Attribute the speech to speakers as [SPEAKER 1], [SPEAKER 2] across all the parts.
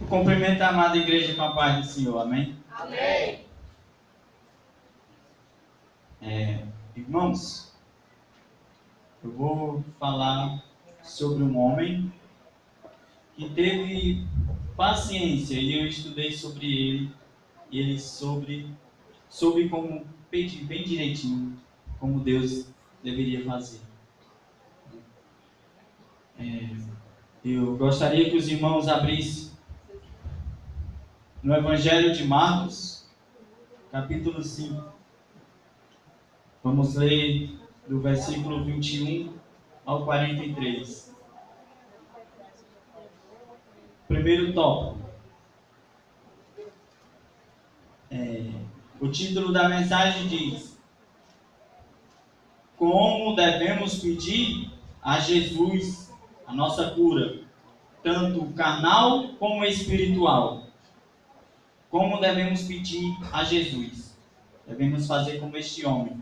[SPEAKER 1] Cumprimento a amada igreja com a paz do Senhor, amém?
[SPEAKER 2] Amém.
[SPEAKER 1] Irmãos, eu vou falar sobre um homem que teve paciência e eu estudei sobre ele e ele soube como pedir bem direitinho como Deus deveria fazer. Eu gostaria que os irmãos abrissem no Evangelho de Marcos, capítulo 5. Vamos ler do versículo 21 ao 43. Primeiro tópico. O título da mensagem diz: Como devemos pedir a Jesus a nossa cura, tanto carnal como espiritual. Como devemos pedir a Jesus? Devemos fazer como este homem,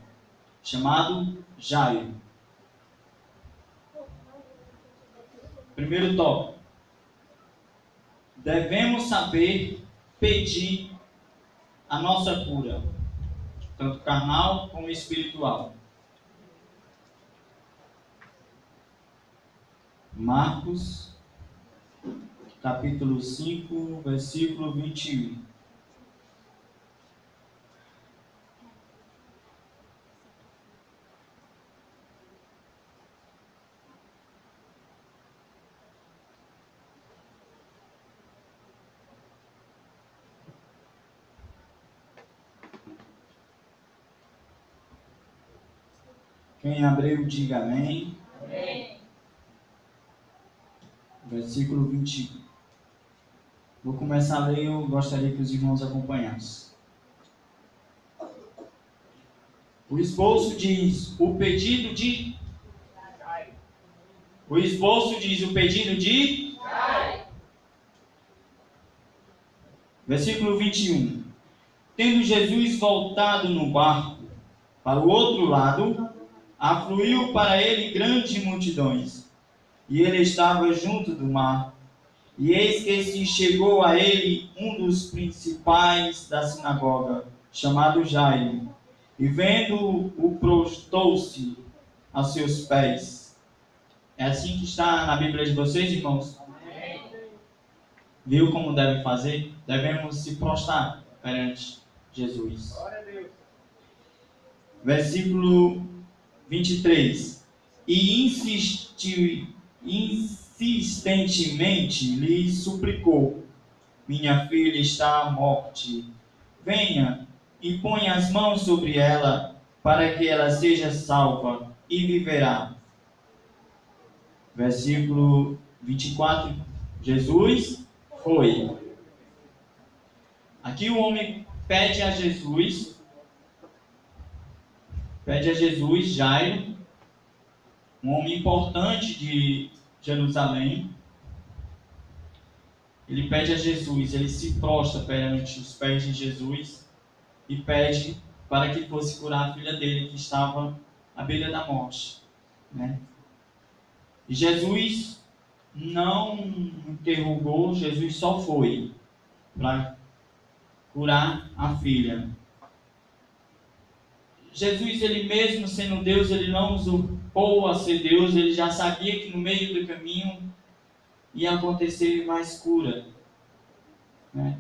[SPEAKER 1] chamado Jairo. Primeiro tópico. Devemos saber pedir a nossa cura, tanto carnal como espiritual. Marcos, capítulo 5, versículo 21. Quem abriu, diga amém.
[SPEAKER 2] Amém.
[SPEAKER 1] Versículo 21. Vou começar a ler, eu gostaria que os irmãos acompanhassem. O esboço diz o pedido de... O esboço diz o pedido de... Versículo 21. Tendo Jesus voltado no barco para o outro lado, afluiu para ele grandes multidões, e ele estava junto do mar. E eis que se chegou a ele um dos principais da sinagoga, chamado Jairo, e vendo-o prostou-se a seus pés. É assim que está na Bíblia de vocês, irmãos?
[SPEAKER 2] Amém.
[SPEAKER 1] Viu como devem fazer? Devemos se prostrar perante Jesus.
[SPEAKER 2] Glória a Deus.
[SPEAKER 1] Versículo 23. E insistentemente lhe suplicou: Minha filha está à morte. Venha e ponha as mãos sobre ela, para que ela seja salva e viverá. Versículo 24. Jesus foi. Aqui o homem pede a Jesus, Jairo, um homem importante de Jerusalém. Ele pede a Jesus, ele se prostra perante os pés de Jesus e pede para que fosse curar a filha dele, que estava à beira da morte, né? E Jesus não interrogou, Jesus só foi para curar a filha. Jesus, ele mesmo sendo Deus, ele não usurpou a ser Deus, ele já sabia que no meio do caminho ia acontecer mais cura, né?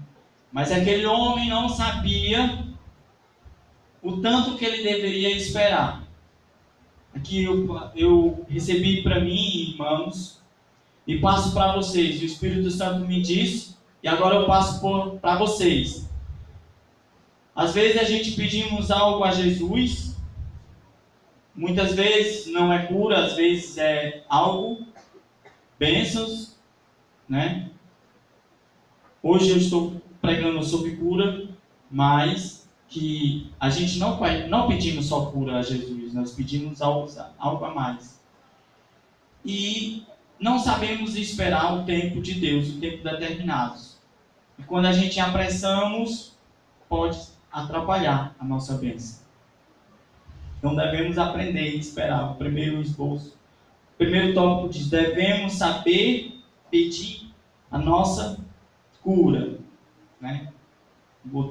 [SPEAKER 1] Mas aquele homem não sabia o tanto que ele deveria esperar. Aqui eu recebi para mim, irmãos, e passo para vocês. O Espírito Santo me disse, e agora eu passo para vocês. Às vezes a gente pedimos algo a Jesus, muitas vezes não é cura, às vezes é algo, bênçãos, né? Hoje eu estou pregando sobre cura, mas que a gente não pedimos só cura a Jesus, nós pedimos algo a mais. E não sabemos esperar o tempo de Deus, o tempo determinado. E quando a gente apressamos, pode atrapalhar a nossa bênção. Então devemos aprender a esperar. O primeiro esboço, o primeiro tópico diz: devemos saber pedir a nossa cura, né?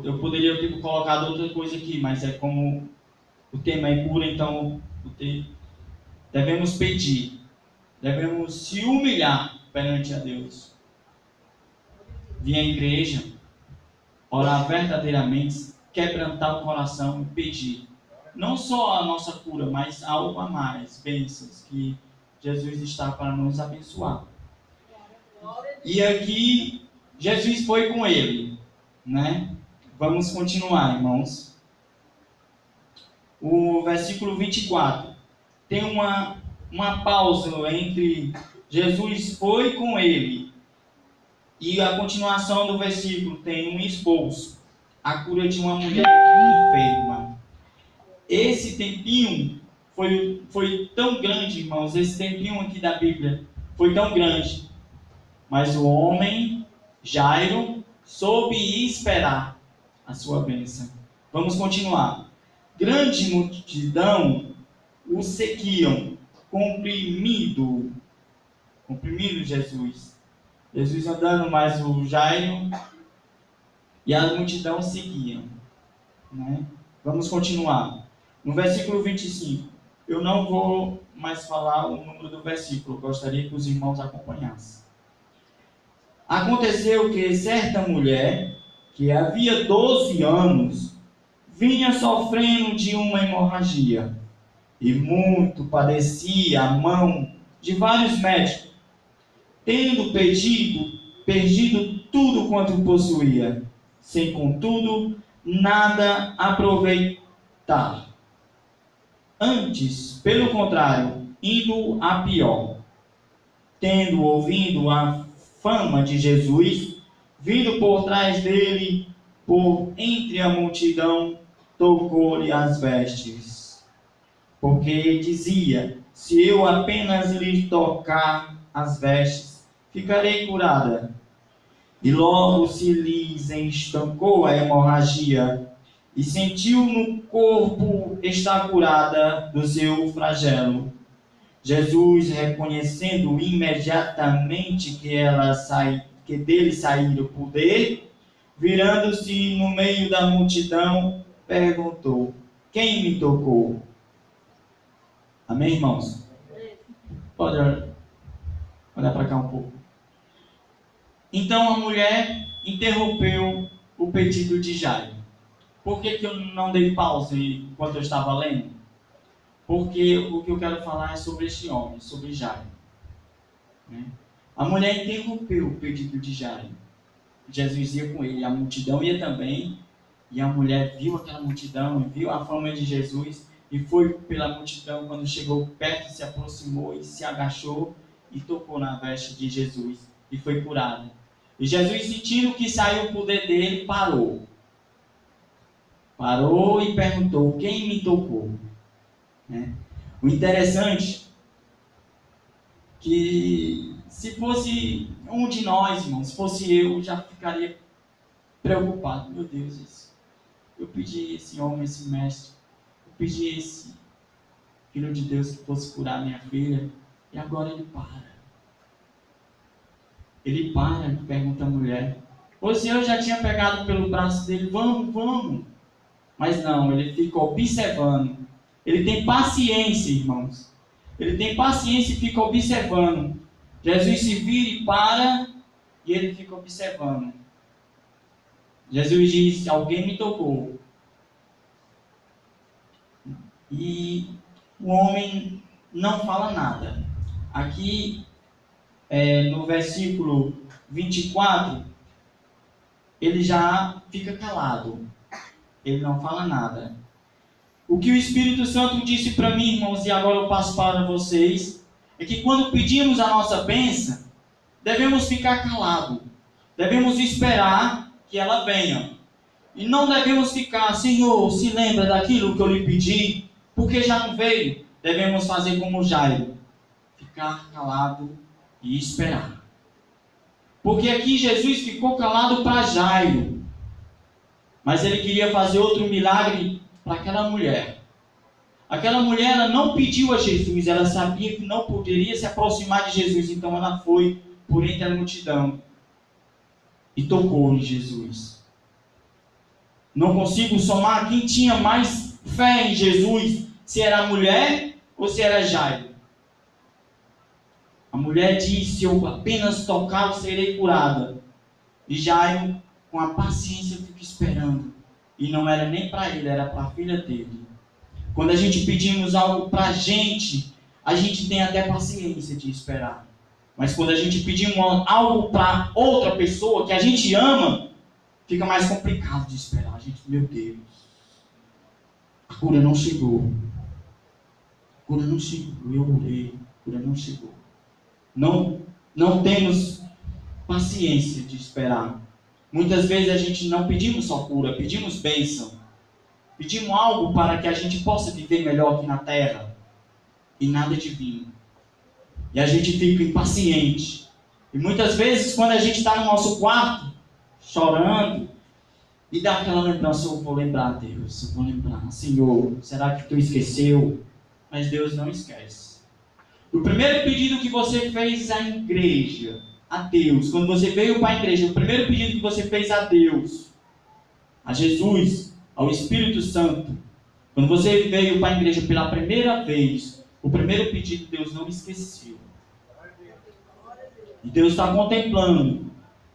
[SPEAKER 1] Eu poderia ter colocado outra coisa aqui, mas é como o tema é cura, então devemos pedir, devemos se humilhar perante a Deus, vir à igreja, orar verdadeiramente, quebrantar o coração e pedir. Não só a nossa cura, mas algo a mais, bênçãos que Jesus está para nos abençoar. E aqui, Jesus foi com ele, né? Vamos continuar, irmãos. O versículo 24. Tem uma pausa entre Jesus foi com ele e a continuação do versículo tem um esposo. A cura de uma mulher enferma. Esse tempinho foi tão grande, irmãos. Esse tempinho aqui da Bíblia foi tão grande. Mas o homem, Jairo, soube esperar a sua bênção. Vamos continuar. Grande multidão o seguiam, comprimido Jesus. Jesus andando, mais o Jairo e a multidão seguiam. Né? Vamos continuar. No versículo 25. Eu não vou mais falar o número do versículo. Eu gostaria que os irmãos acompanhassem. Aconteceu que certa mulher, que havia 12 anos, vinha sofrendo de uma hemorragia, e muito padecia a mão de vários médicos, tendo perdido tudo quanto possuía, sem contudo nada aproveitar. Antes, pelo contrário, indo a pior. Tendo ouvido a fama de Jesus, vindo por trás dele, por entre a multidão, tocou-lhe as vestes. Porque dizia: se eu apenas lhe tocar as vestes, ficarei curada. E logo se lhes estancou a hemorragia, e sentiu no corpo estar curada do seu flagelo. Jesus, reconhecendo imediatamente que dele saíra o poder, virando-se no meio da multidão, perguntou: quem me tocou? Amém, irmãos? Pode olhar para cá um pouco. Então a mulher interrompeu o pedido de Jairo. Por que eu não dei pausa enquanto eu estava lendo? Porque o que eu quero falar é sobre este homem, sobre Jairo. Né? A mulher interrompeu o pedido de Jairo. Jesus ia com ele, a multidão ia também. E a mulher viu aquela multidão, viu a fama de Jesus, e foi pela multidão. Quando chegou perto, se aproximou e se agachou e tocou na veste de Jesus e foi curada. E Jesus, sentindo que saiu o poder dele, parou e perguntou: quem me tocou? Né? O interessante que se fosse um de nós, irmãos, se fosse eu, já ficaria preocupado. Meu Deus, eu pedi esse homem, esse mestre, eu pedi esse filho de Deus que fosse curar minha filha, e agora ele para. Ele para e pergunta à mulher: o Senhor já tinha pegado pelo braço dele, vamos. Mas não, ele fica observando. Ele tem paciência, irmãos. Ele tem paciência e fica observando. Jesus se vira e para, e ele fica observando. Jesus diz: alguém me tocou. E o homem não fala nada. Aqui, no versículo 24, ele já fica calado. Ele não fala nada. O que o Espírito Santo disse para mim, irmãos, e agora eu passo para vocês, é que quando pedimos a nossa bênção, devemos ficar calados. Devemos esperar que ela venha. E não devemos ficar: Senhor, se lembra daquilo que eu lhe pedi, porque já não veio. Devemos fazer como Jairo, ficar calado e esperar. Porque aqui Jesus ficou calado para Jairo, mas ele queria fazer outro milagre para aquela mulher. Aquela mulher, ela não pediu a Jesus, ela sabia que não poderia se aproximar de Jesus, então ela foi por entre a multidão. e tocou em Jesus. Não consigo somar quem tinha mais fé em Jesus, se era a mulher ou se era Jairo. A mulher disse: se eu apenas tocar, eu serei curada. E Jairo, com a paciência, fica esperando. E não era nem para ele, era para a filha dele. Quando a gente pedimos algo para a gente tem até paciência de esperar. Mas quando a gente pedir algo para outra pessoa que a gente ama, fica mais complicado de esperar. Meu Deus, a cura não chegou. A cura não chegou. Eu orei, a cura não chegou. Não temos paciência de esperar. Muitas vezes a gente não pedimos só cura, pedimos bênção. Pedimos algo para que a gente possa viver melhor aqui na terra. E nada divino. E a gente fica impaciente. E muitas vezes, quando a gente está no nosso quarto, chorando, e dá aquela lembrança: eu vou lembrar, Deus, eu vou lembrar. Senhor, será que tu esqueceu? Mas Deus não esquece. O primeiro pedido que você fez à igreja, a Deus, quando você veio para a igreja, o primeiro pedido que você fez a Deus, a Jesus, ao Espírito Santo, quando você veio para a igreja pela primeira vez, o primeiro pedido Deus não esqueceu. E Deus está contemplando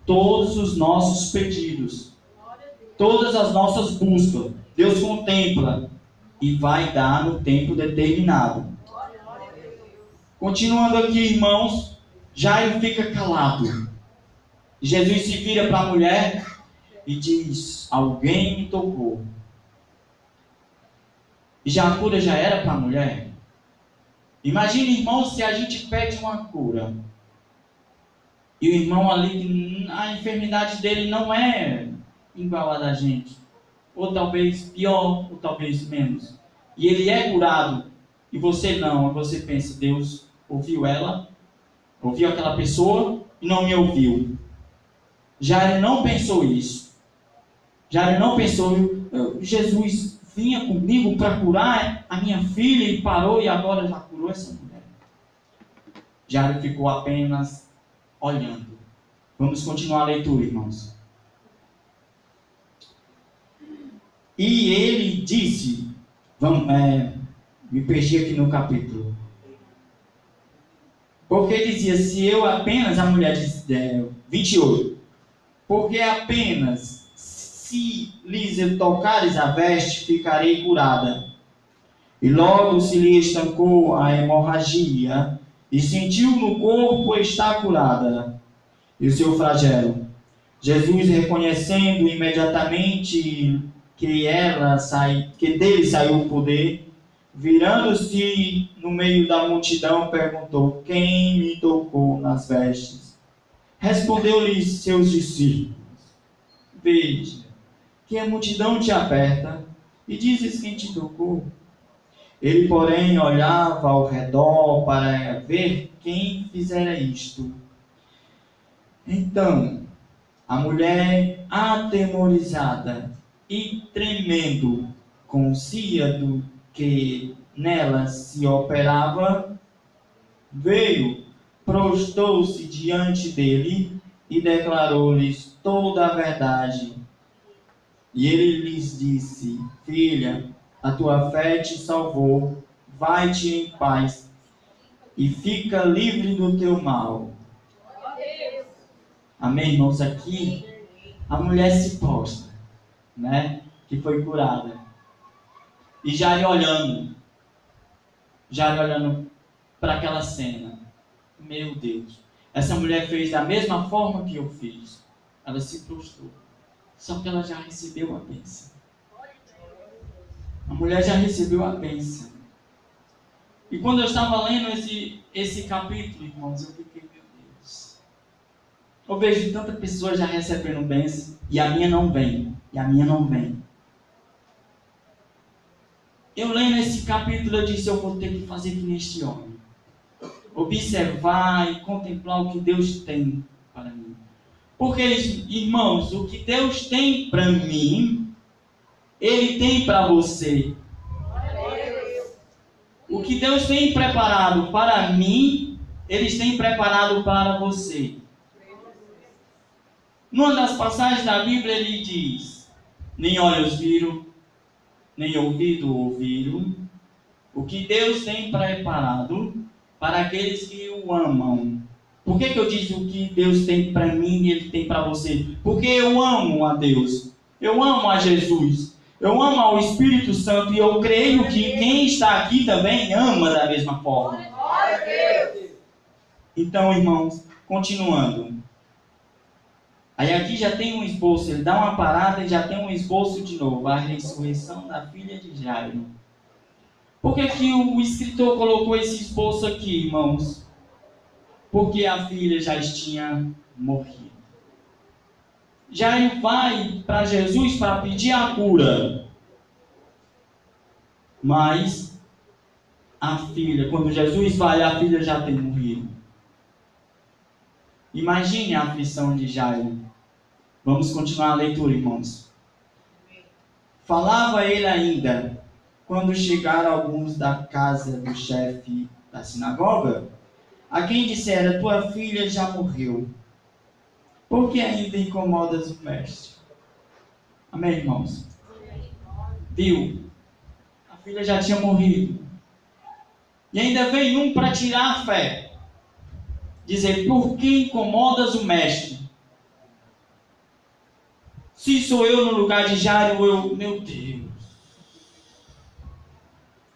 [SPEAKER 1] todos os nossos pedidos, todas as nossas buscas. Deus contempla e vai dar no tempo determinado. Continuando aqui, irmãos, Jairo fica calado. Jesus se vira para a mulher e diz: alguém me tocou. E já a cura já era para a mulher. Imagine, irmãos, se a gente pede uma cura e o irmão ali, a enfermidade dele não é igual a da gente, ou talvez pior, ou talvez menos, e ele é curado e você não. E você pensa: Deus ouviu ela, ouviu aquela pessoa e não me ouviu. Jairo não pensou isso. Jairo não pensou: Jesus vinha comigo para curar a minha filha e parou, e agora já curou essa mulher. Jairo ficou apenas olhando. Vamos continuar a leitura, irmãos. E ele disse, me perdi aqui no capítulo. Porque dizia: se eu apenas, a mulher diz, 28, porque apenas se lhes tocares a veste, ficarei curada. E logo se lhe estancou a hemorragia, e sentiu no corpo estar curada. E o seu flagelo. Jesus, reconhecendo imediatamente que dele saiu o poder, virando-se no meio da multidão, perguntou: quem me tocou nas vestes? Respondeu-lhe seus discípulos: veja, que a multidão te aperta, e dizes: quem te tocou? Ele, porém, olhava ao redor para ver quem fizera isto. Então, a mulher, atemorizada e tremendo, conscia do que nela se operava, veio, prostrou-se diante dele e declarou-lhes toda a verdade. E ele lhes disse: filha, a tua fé te salvou, vai-te em paz e fica livre do teu mal. Amém, irmãos? Aqui a mulher se prostra, né? Que foi curada. E Jairo olhando para aquela cena. Meu Deus, essa mulher fez da mesma forma que eu fiz. Ela se prostrou. Só que ela já recebeu a bênção. A mulher já recebeu a bênção. E quando eu estava lendo esse capítulo, irmãos, eu fiquei: meu Deus. Eu vejo tanta pessoa já recebendo bênção e a minha não vem. Eu lendo esse capítulo, eu disse: eu vou ter que fazer que neste homem. Observar e contemplar o que Deus tem para mim. Porque, irmãos, o que Deus tem para mim, Ele tem para você. O que Deus tem preparado para mim, Ele tem preparado para você. Numa das passagens da Bíblia ele diz: nem olhos viram, nem ouvido ouviram, o que Deus tem preparado para aqueles que o amam. Por que eu disse o que Deus tem para mim e Ele tem para você? Porque eu amo a Deus, eu amo a Jesus, eu amo ao Espírito Santo e eu creio que quem está aqui também ama da mesma forma. Então, irmãos, continuando. Aí aqui já tem um esboço, ele dá uma parada e já tem um esboço de novo. A ressurreição da filha de Jairo. Por que o escritor colocou esse esboço aqui, irmãos? Porque a filha já tinha morrido. Jairo vai para Jesus para pedir a cura. Mas a filha, quando Jesus vai, a filha já tem morrido. Imagine a aflição de Jairo. Vamos continuar a leitura, irmãos. Falava ele ainda, quando chegaram alguns da casa do chefe da sinagoga, a quem dissera: tua filha já morreu, por que ainda incomodas o mestre? Amém, irmãos? Viu? A filha já tinha morrido. E ainda vem um para tirar a fé. Dizer: por que incomodas o mestre? Se sou eu no lugar de Jairo, meu Deus.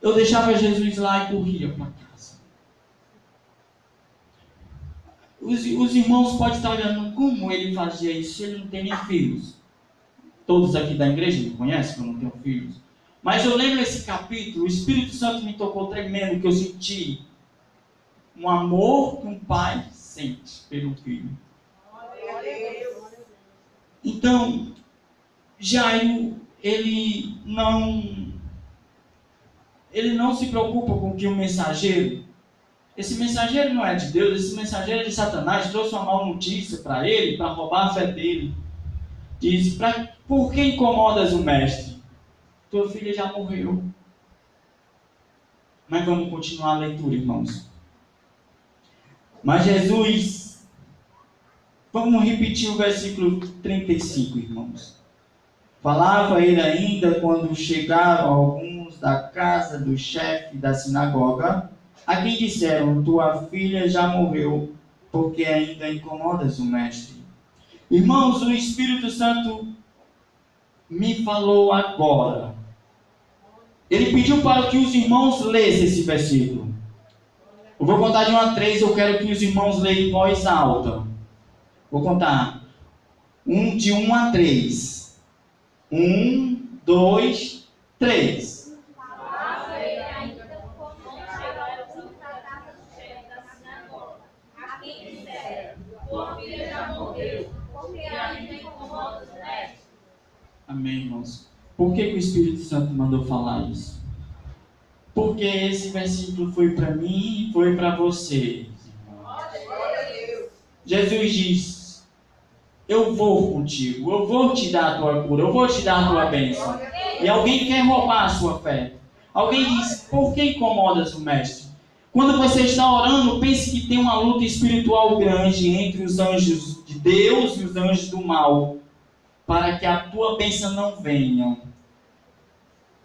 [SPEAKER 1] Eu deixava Jesus lá e corria para casa. Os irmãos podem estar olhando como ele fazia isso se ele não tem nem filhos. Todos aqui da igreja me conhecem, que eu não tenho filhos. Mas eu lembro esse capítulo, o Espírito Santo me tocou tremendo, que eu senti um amor que um pai sente pelo filho. Então, Jairo, ele não se preocupa com que o mensageiro, esse mensageiro não é de Deus, esse mensageiro é de Satanás, trouxe uma má notícia para ele, para roubar a fé dele. Diz: por que incomodas o mestre? Tua filha já morreu. Mas vamos continuar a leitura, irmãos. Mas Jesus, vamos repetir o versículo 35, irmãos. Falava ele ainda quando chegaram alguns da casa do chefe da sinagoga, a quem disseram: tua filha já morreu, porque ainda incomodas o mestre. Irmãos, o Espírito Santo me falou agora. Ele pediu para que os irmãos lessem esse versículo. Eu vou contar de 1 a 3, eu quero que os irmãos leiam em voz alta. Vou contar. De 1 a 3. 1, 2, 3. Amém, irmãos. Por que o Espírito Santo mandou falar isso? Porque esse versículo foi para mim e foi para você. Jesus diz: eu vou contigo, eu vou te dar a tua cura, eu vou te dar a tua bênção. E alguém quer roubar a sua fé. Alguém diz: por que incomodas o mestre? Quando você está orando, pense que tem uma luta espiritual grande entre os anjos de Deus e os anjos do mal, para que a tua bênção não venha.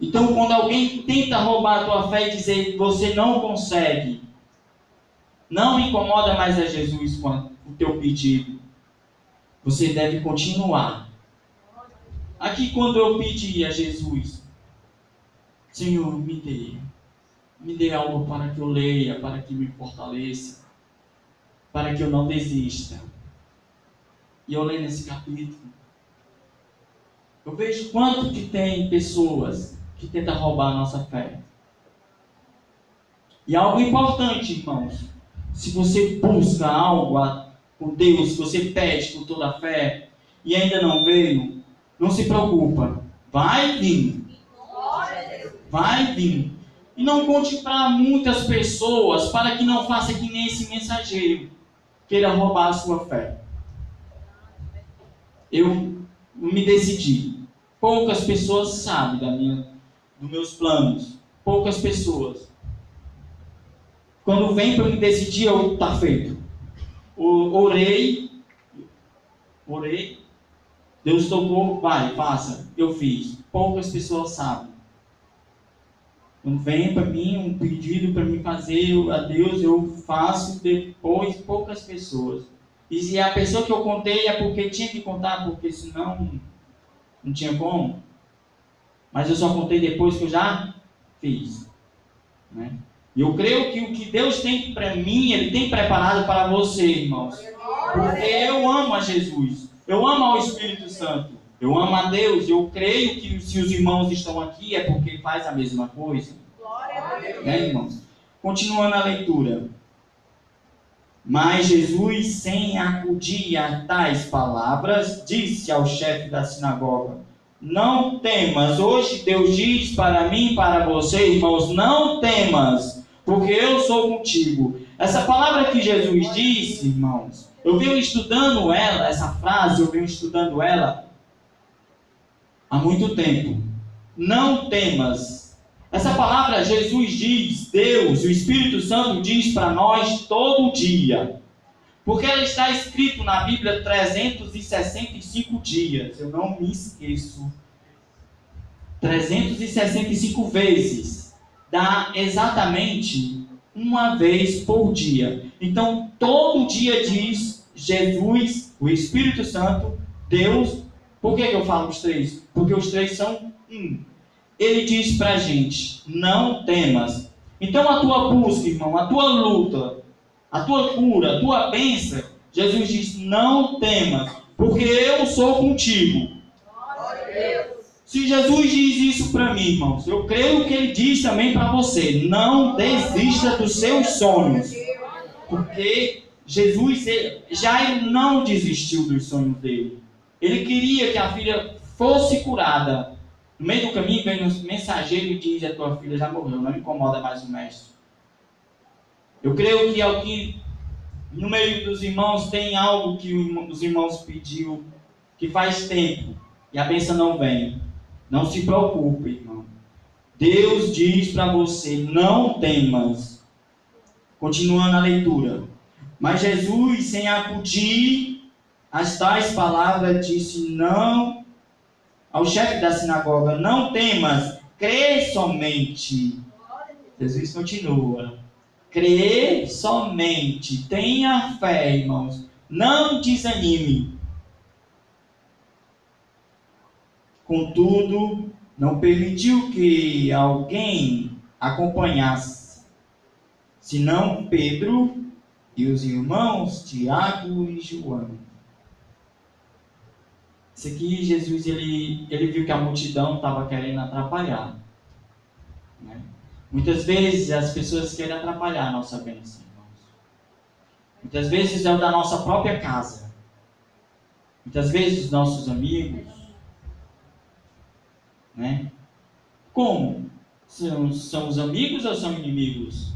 [SPEAKER 1] Então, quando alguém tenta roubar a tua fé e dizer: você não consegue, não incomoda mais a Jesus com o teu pedido. Você deve continuar. Aqui, quando eu pedi a Jesus: Senhor, me dê algo para que eu leia, para que me fortaleça, para que eu não desista. E eu leio nesse capítulo, eu vejo quanto que tem pessoas que tentam roubar a nossa fé. E algo importante, irmãos: se você busca algo com Deus, se você pede com toda a fé e ainda não veio, não se preocupa, vai vir. Vai vir. E não conte para muitas pessoas, para que não faça que nem esse mensageiro queira roubar a sua fé. Eu me decidi. Poucas pessoas sabem dos meus planos. Poucas pessoas. Quando vem para me decidir, tá feito. Orei, orei, Deus tocou, vai, faça, eu fiz. Poucas pessoas sabem. Quando vem para mim um pedido para mim fazer a Deus, eu faço, depois poucas pessoas. E se a pessoa que eu contei é porque tinha que contar, porque senão não tinha como. Mas eu só contei depois que eu já fiz. Né? E eu creio que o que Deus tem para mim, Ele tem preparado para você, irmãos. Porque eu amo a Jesus. Eu amo ao Espírito Santo. Eu amo a Deus. Eu creio que se os irmãos estão aqui é porque faz a mesma coisa. Né, irmãos? Continuando a leitura. Mas Jesus, sem acudir a tais palavras, disse ao chefe da sinagoga: não temas. Hoje Deus diz para mim e para você, irmãos, não temas, porque eu sou contigo. Essa palavra que Jesus disse, irmãos, eu venho estudando ela, essa frase, eu venho estudando ela há muito tempo. Não temas. Essa palavra Jesus diz, Deus, o Espírito Santo diz para nós todo dia. Porque ela está escrito na Bíblia 365 dias. Eu não me esqueço. 365 vezes. Dá exatamente uma vez por dia. Então, todo dia diz Jesus, o Espírito Santo, Deus. Por que eu falo os três? Porque os três são um. Ele diz para a gente, não temas. Então a tua busca, irmão, a tua luta, a tua cura, a tua bênção, Jesus diz, não temas, porque eu sou contigo. Se Jesus diz isso para mim, irmãos, eu creio que Ele diz também para você, não desista dos seus sonhos. Porque Jesus já não desistiu dos sonhos dele. Ele queria que a filha fosse curada. No meio do caminho vem um mensageiro e diz, a tua filha já morreu, não incomoda mais o mestre. Eu creio que aqui no meio dos irmãos tem algo que os irmãos pediu, que faz tempo, e a bênção não vem. Não se preocupe, irmão. Deus diz para você, não temas. Continuando a leitura. Mas Jesus, sem acudir às tais palavras, disse não ao chefe da sinagoga, não temas, crê somente. Jesus continua. Crê somente, tenha fé, irmãos. Não desanime. Contudo, não permitiu que alguém acompanhasse, senão Pedro e os irmãos Tiago e João. Isso aqui, Jesus, ele viu que a multidão estava querendo atrapalhar. Né? Muitas vezes as pessoas querem atrapalhar a nossa bênção, irmãos. Muitas vezes é o da nossa própria casa. Muitas vezes os nossos amigos. Né? Como? São os amigos ou são inimigos?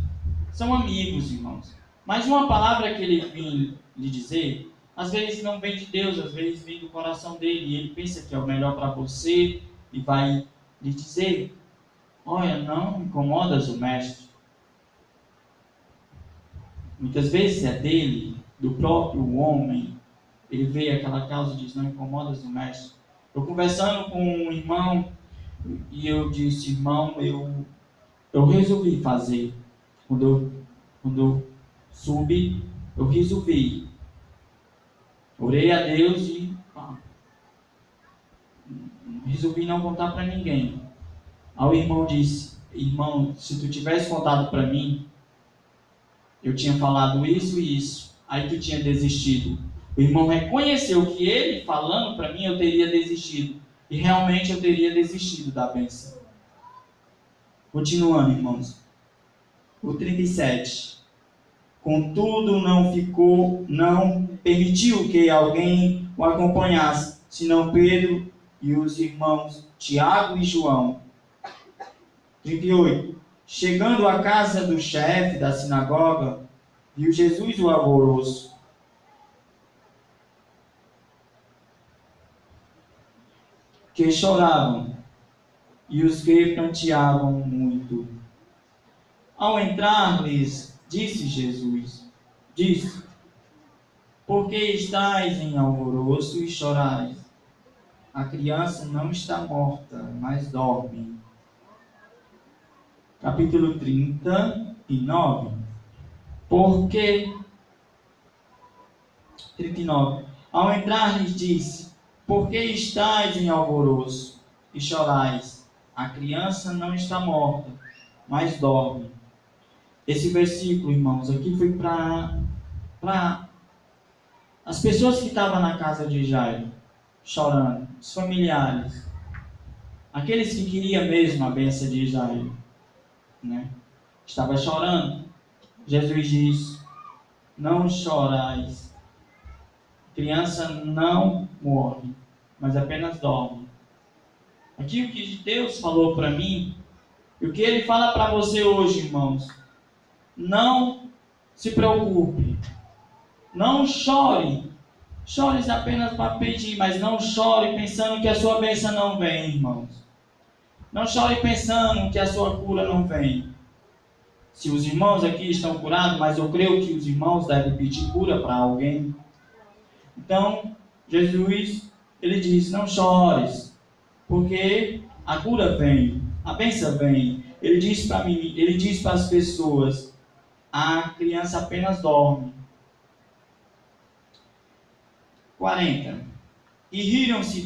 [SPEAKER 1] São amigos, irmãos. Mas uma palavra que ele vem lhe dizer, às vezes não vem de Deus, às vezes vem do coração dele. E ele pensa que é o melhor para você e vai lhe dizer, olha, não incomodas o mestre. Muitas vezes é dele, do próprio homem. Ele vê aquela causa e diz, não incomodas o mestre. Eu conversando com um irmão, e eu disse, irmão, eu resolvi fazer. Quando eu subi, eu resolvi. Orei a Deus e resolvi não contar para ninguém. Aí o irmão disse, irmão, se tu tivesse contado para mim, eu tinha falado isso e isso. Aí tu tinha desistido. O irmão reconheceu que ele falando para mim, eu teria desistido. E realmente eu teria desistido da bênção. Continuando, irmãos. O 37. Contudo, não permitiu que alguém o acompanhasse, senão Pedro e os irmãos Tiago e João. 38. Chegando à casa do chefe da sinagoga, viu Jesus o alvoroço. Que choravam e os que pranteavam muito. Ao entrar-lhes, disse: Por que estáis em alvoroço e chorais? A criança não está morta, mas dorme. Capítulo 39. Porque 39. Ao entrar lhes disse: Por que estáis em alvoroço e chorais? A criança não está morta, mas dorme. Esse versículo, irmãos, aqui foi para as pessoas que estavam na casa de Jairo, chorando, os familiares, aqueles que queriam mesmo a bênção de Jairo, né? Estava chorando. Jesus diz: Não chorais. A criança não morre, mas apenas dorme. Aqui o que Deus falou para mim, e o que Ele fala para você hoje, irmãos, não se preocupe, não chore. Chore apenas para pedir, mas não chore pensando que a sua bênção não vem, irmãos. Não chore pensando que a sua cura não vem. Se os irmãos aqui estão curados, mas eu creio que os irmãos devem pedir cura para alguém. Então, Jesus, ele diz: não chores, porque a cura vem, a bênção vem. Ele diz para mim, ele diz para as pessoas: a criança apenas dorme. 40. E riram-se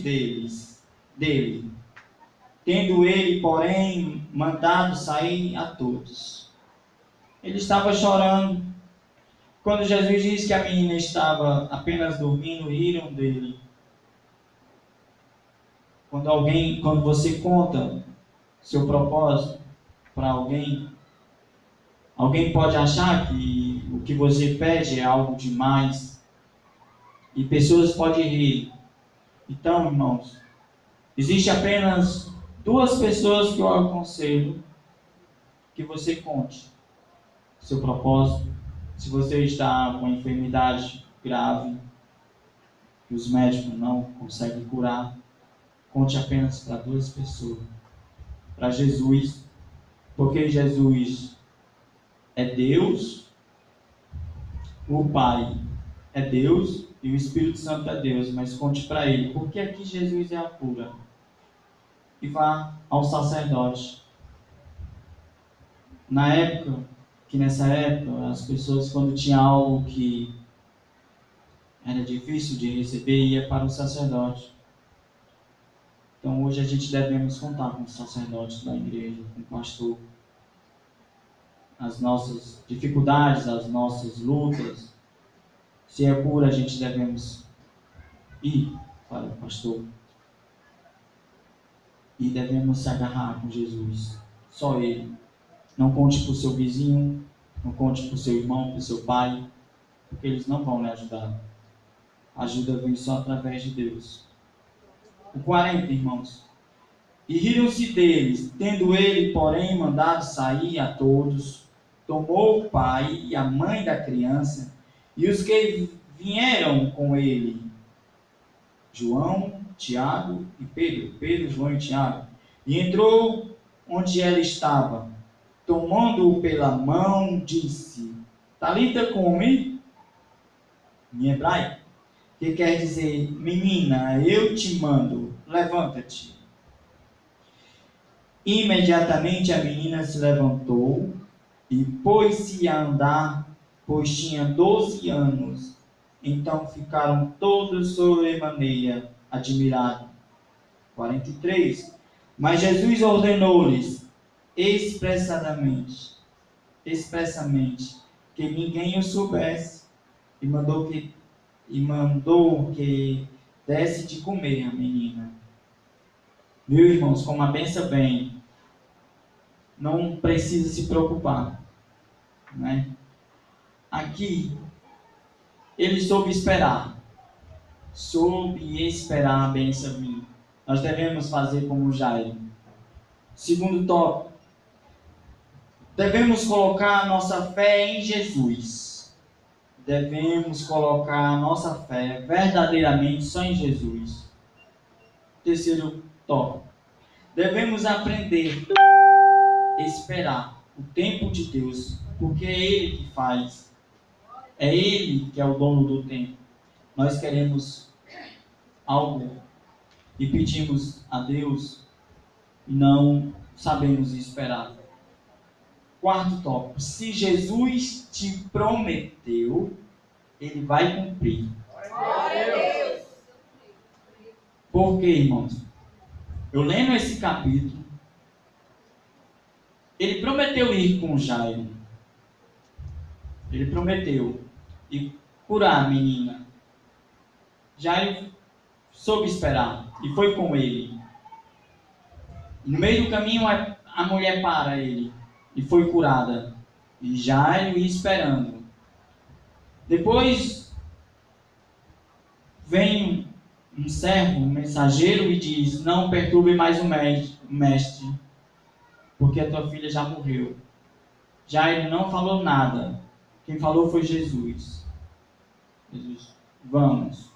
[SPEAKER 1] dele, tendo ele, porém, mandado sair a todos. Ele estava chorando. Quando Jesus disse que a menina estava apenas dormindo, riram dele. Quando você conta seu propósito para alguém, alguém pode achar que o que você pede é algo demais e pessoas podem rir. Então, irmãos, existe apenas duas pessoas que eu aconselho que você conte seu propósito. Se você está com uma enfermidade grave que os médicos não conseguem curar, conte apenas para duas pessoas. Para Jesus, porque Jesus é Deus, o Pai é Deus e o Espírito Santo é Deus, mas conte para ele, porque aqui Jesus é a cura. E vá ao sacerdote. Nessa época, as pessoas, quando tinha algo que era difícil de receber, ia para o sacerdote. Então hoje a gente devemos contar com os sacerdotes da igreja, com o pastor. As nossas dificuldades, as nossas lutas, se é cura, a gente devemos ir para o pastor. E devemos se agarrar com Jesus. Só Ele. Não conte para o seu vizinho, não conte para o seu irmão, para o seu pai, porque eles não vão lhe ajudar. A ajuda vem só através de Deus. O 40, irmãos. E riram-se deles, tendo ele, porém, mandado sair a todos, tomou o pai e a mãe da criança e os que vieram com ele, João, Tiago e Pedro, João e Tiago, e entrou onde ela estava, tomando-o pela mão, disse: Talita cumi, em hebraico, que quer dizer: menina, eu te mando, levanta-te. Imediatamente a menina se levantou e pôs-se a andar, pois tinha 12 anos. Então ficaram todos sobremaneira admirados. 43. Mas Jesus ordenou-lhes expressamente, que ninguém o soubesse, e mandou que desse de comer a menina. Viu, irmãos, como a bênção vem, não precisa se preocupar, né? Aqui, ele soube esperar a bênção vir. Nós devemos fazer como Jairo. Segundo tópico, devemos colocar a nossa fé em Jesus. Devemos colocar a nossa fé verdadeiramente só em Jesus. Terceiro tópico, devemos aprender a esperar o tempo de Deus, porque é Ele que faz. É Ele que é o dono do tempo. nós queremos algo e pedimos a Deus e não sabemos esperar. Quarto tópico: se Jesus te prometeu, Ele vai cumprir. Por quê, irmãos? Eu lendo esse capítulo, Ele prometeu ir com Jairo. Ele prometeu ir curar a menina. Jairo soube esperar e foi com ele. No meio do caminho, a mulher para ele e foi curada. E Jairo ia esperando. Depois vem um servo, um mensageiro, e diz: não perturbe mais o mestre, porque a tua filha já morreu. Jairo não falou nada. Quem falou foi Jesus. Jesus: vamos,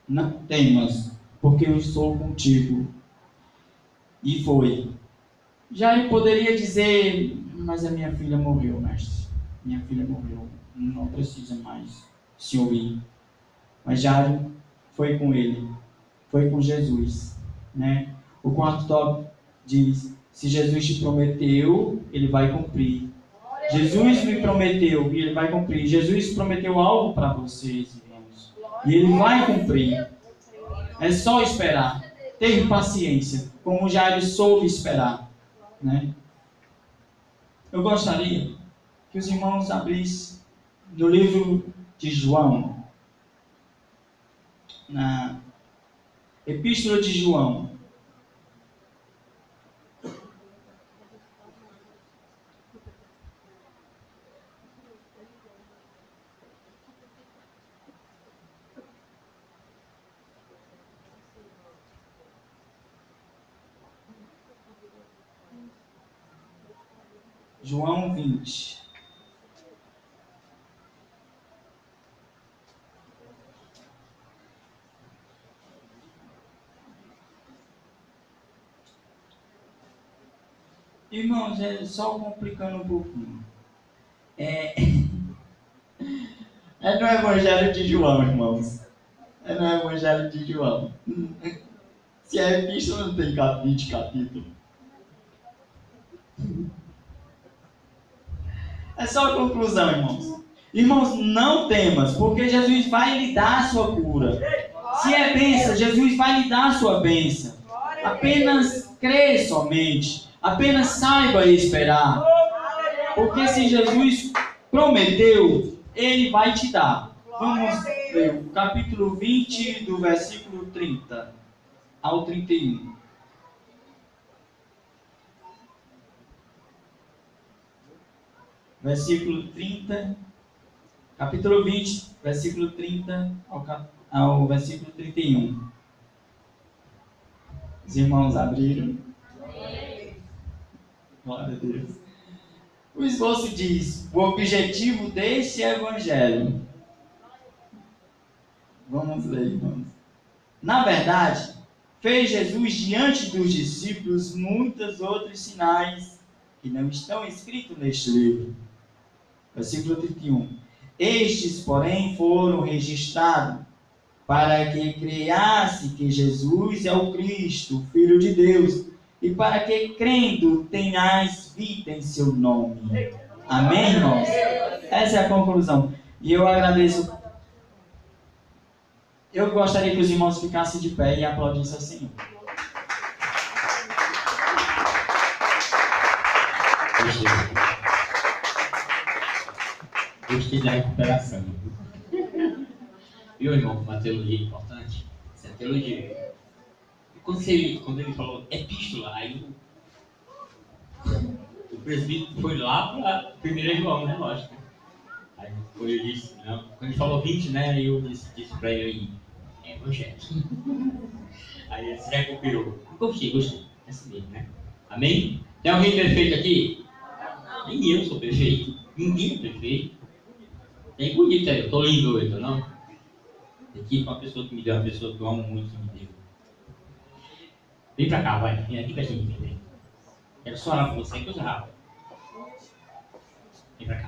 [SPEAKER 1] não temas, porque eu estou contigo. E foi. Jairo poderia dizer: mas a minha filha morreu, mestre. Minha filha morreu. Não precisa mais se ouvir. Mas Jairo foi com ele. Foi com Jesus. Né? O quarto tópico diz: se Jesus te prometeu, Ele vai cumprir. Jesus me prometeu e Ele vai cumprir. Jesus prometeu algo para vocês, irmãos. E Ele vai cumprir. É só esperar. Ter paciência. Como Jairo soube esperar. Né? Eu gostaria que os irmãos abrissem no livro de João, na Epístola de João. João 20. Irmãos, é só complicando um pouquinho. É no Evangelho de João, irmãos. É no Evangelho de João. Se é epístola, não tem 20 capítulos. É só a conclusão, irmãos. Irmãos, não temas, porque Jesus vai lhe dar a sua cura. Se é bênção, Jesus vai lhe dar a sua bênção. Apenas crê somente. Apenas saiba esperar. Porque se Jesus prometeu, Ele vai te dar. Vamos ler o capítulo 20, do versículo 30 ao 31. Versículo 30, capítulo 20, versículo 30 ao versículo 31. Os irmãos abriram. Glória a Deus. O esboço diz: o objetivo deste evangelho. Vamos ler, irmãos. Na verdade, fez Jesus diante dos discípulos muitos outros sinais que não estão escritos neste livro. Versículo 31. Estes, porém, foram registrados para que creasse que Jesus é o Cristo, o Filho de Deus, e para que, crendo, tenhais vida em seu nome. Amém, irmãos? Essa é a conclusão. E eu agradeço. Eu gostaria que os irmãos ficassem de pé e aplaudissem ao Senhor.
[SPEAKER 2] Gostei da recuperação. Viu, irmão, uma teologia importante? Essa é a teologia. E quando ele falou epístola, aí o presbítero foi lá para 1 João, né? Lógico. Aí foi, eu disse, não. Quando ele falou 20, né? Aí eu disse para ele aí, evangelho. Aí ele se recuperou. Gostei. É assim mesmo, né? Amém? Tem alguém perfeito aqui? Nem eu sou perfeito. Ninguém é perfeito. Tem bonito aí, eu tô lindo hoje, não? Aqui com uma pessoa que me deu, uma pessoa que eu amo muito que me deu. Vem pra cá, vai. Vem aqui pra gente, vem. Quero só orar com você, coisa rápida. Vem pra cá.